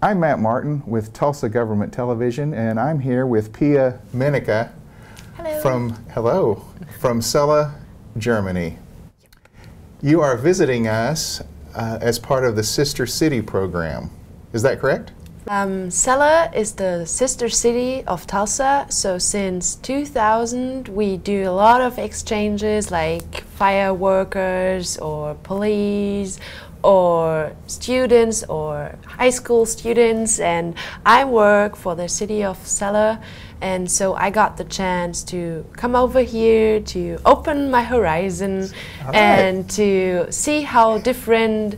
I'm Matt Martin with Tulsa Government Television, and I'm here with Pia Maenicke from Celle, Germany. You are visiting us as part of the Sister City program. Is that correct? Celle is the sister city of Tulsa, so since 2000 we do a lot of exchanges like fire workers or police or students or high school students, and I work for the city of Celle, and so I got the chance to come over here to open my horizon and to see how different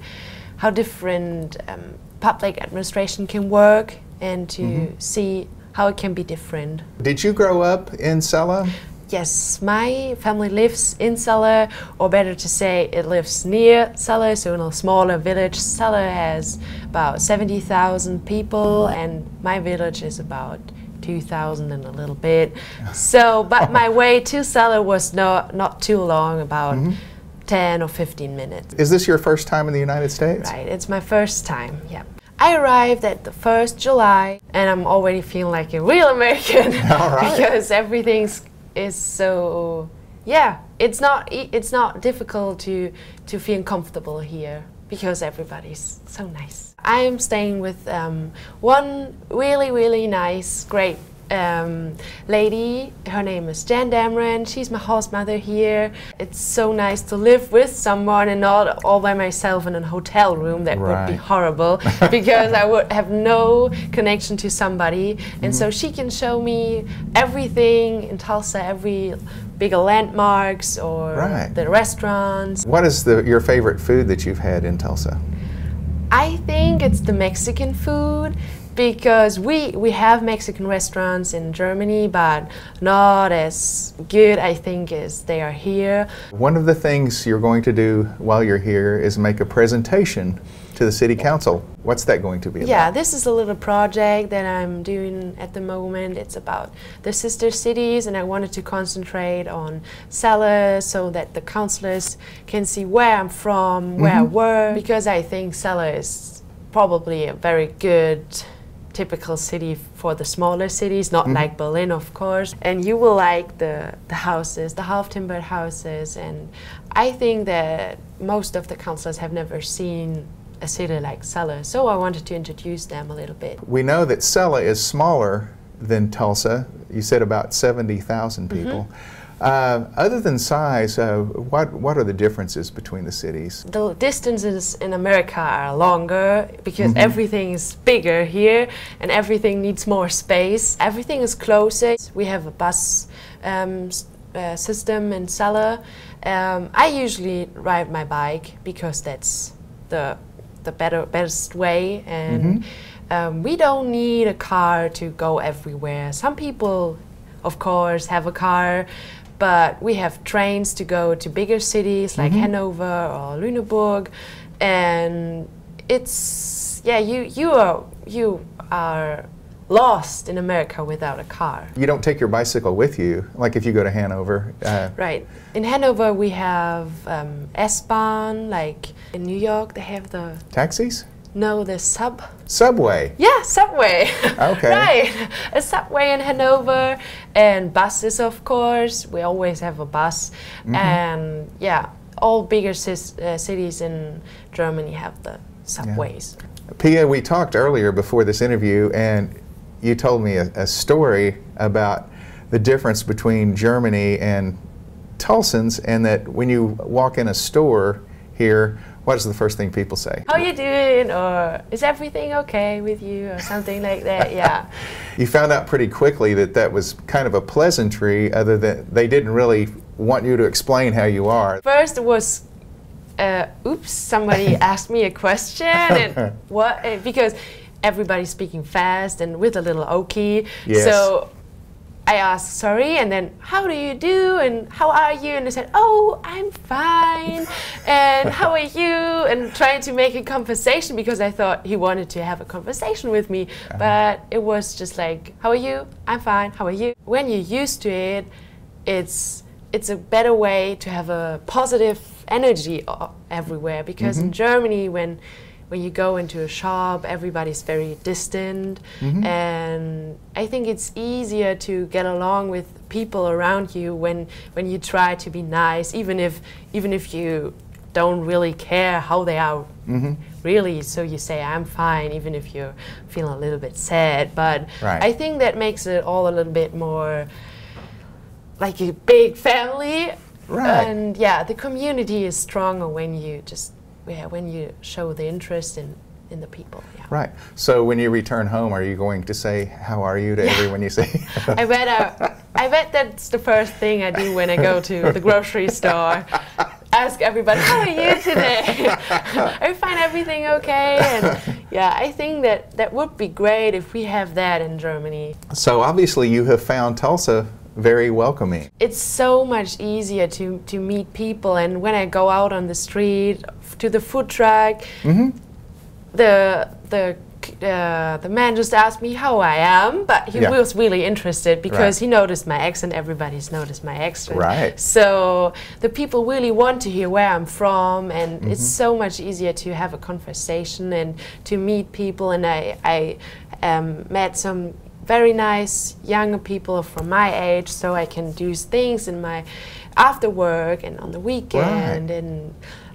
public administration can work, and to see how it can be different. Did you grow up in Celle? Yes, my family lives in Celle, or better to say, it lives near Celle, so in a smaller village. Celle has about 70,000 people, and my village is about 2,000 and a little bit. So, but my way to Celle was not too long, about 10 or 15 minutes. Is this your first time in the United States? Right, it's my first time, yeah. I arrived at the 1st July, and I'm already feeling like a real American. All right. Because everything is so, yeah, it's not difficult to feel comfortable here because everybody's so nice. I'm staying with one really nice, great lady. Her name is Jan Damran. She's my host mother here. It's so nice to live with someone and not all by myself in a hotel room. That would be horrible because I would have no connection to somebody. And so she can show me everything in Tulsa, every bigger landmarks or the restaurants. What is your favorite food that you've had in Tulsa? I think it's the Mexican food, because we have Mexican restaurants in Germany, but not as good, I think, as they are here. One of the things you're going to do while you're here is make a presentation to the City Council. What's that going to be about? Yeah, this is a little project that I'm doing at the moment. It's about the sister cities, and I wanted to concentrate on Celle so that the councillors can see where I'm from, where I work, because I think Celle is probably a very good typical city for the smaller cities, not like Berlin, of course. And you will like the houses, the half-timbered houses, and I think that most of the councillors have never seen a city like Celle, so I wanted to introduce them a little bit. We know that Celle is smaller than Tulsa. You said about 70,000 people. Other than size, what are the differences between the cities? The distances in America are longer because everything is bigger here and everything needs more space. Everything is closer. We have a bus system in Celle. I usually ride my bike because that's the best way, and we don't need a car to go everywhere. Some people, of course, have a car, but we have trains to go to bigger cities like Hanover or Lüneburg, and it's, yeah, you are lost in America without a car. You don't take your bicycle with you, like if you go to Hanover. Right. In Hanover we have S-Bahn, like in New York they have the... Taxis? No, the Subway? Yeah, subway. Okay. Right. A subway in Hanover, and buses, of course. We always have a bus. And yeah, all bigger cities in Germany have the subways. Yeah. Pia, we talked earlier before this interview, and you told me a story about the difference between Germany and Tulsans, and that when you walk in a store here, what is the first thing people say? How you doing? Or is everything okay with you? Or something like that, yeah. You found out pretty quickly that that was kind of a pleasantry, other than they didn't really want you to explain how you are. First it was, oops, somebody asked me a question, and what? Because everybody's speaking fast and with a little okie. Yes. So I asked, sorry, and then, how do you do, and how are you? And they said, oh, I'm fine, and how are you? And trying to make a conversation, because I thought he wanted to have a conversation with me, but it was just like, how are you? I'm fine, how are you? When you're used to it, it's a better way to have a positive energy everywhere, because in Germany, when when you go into a shop, everybody's very distant, and I think it's easier to get along with people around you when you try to be nice, even if you don't really care how they are really. So you say, I'm fine, even if you're feeling a little bit sad. But I think that makes it all a little bit more like a big family. And yeah, the community is stronger when you just, when you show the interest in the people. Right. So when you return home, are you going to say, how are you, to everyone you see? I bet that's the first thing I do when I go to the grocery store. Ask everybody, how are you today? I find everything okay? And yeah, I think that would be great if we have that in Germany. So obviously you have found Tulsa very welcoming. It's so much easier to meet people, and when I go out on the street to the food truck, the man just asked me how I am, but he was really interested because he noticed my accent. Everybody's noticed my accent. So the people really want to hear where I'm from, and it's so much easier to have a conversation and to meet people. And I met some very nice younger people from my age, so I can do things in my after work and on the weekend. And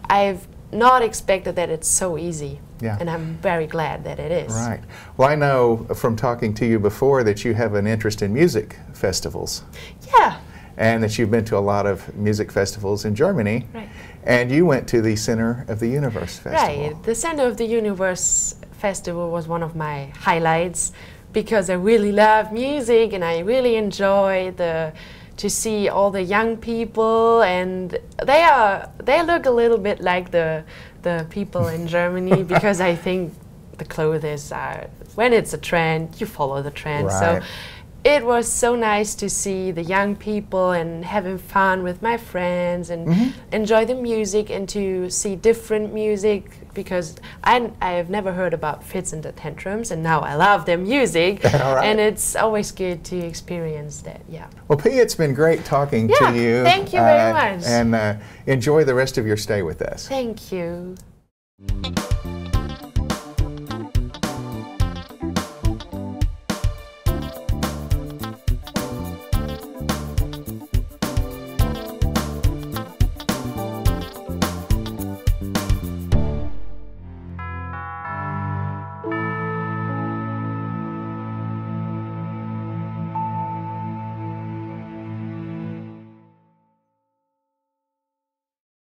I've not expected that it's so easy. And I'm very glad that it is. Right. Well, I know from talking to you before that you have an interest in music festivals. Yeah. And that you've been to a lot of music festivals in Germany. Right. And you went to the Center of the Universe Festival. Right. The Center of the Universe Festival was one of my highlights because I really love music and I really enjoy to see all the young people, and they look a little bit like the people in Germany because I think the clothes are, when it's a trend, you follow the trend. So it was so nice to see the young people and having fun with my friends and enjoy the music and to see different music, because I have never heard about Fits and the Tantrums, and now I love their music. And it's always good to experience that. Well, Pia, it's been great talking to you. Thank you very much. And enjoy the rest of your stay with us. Thank you.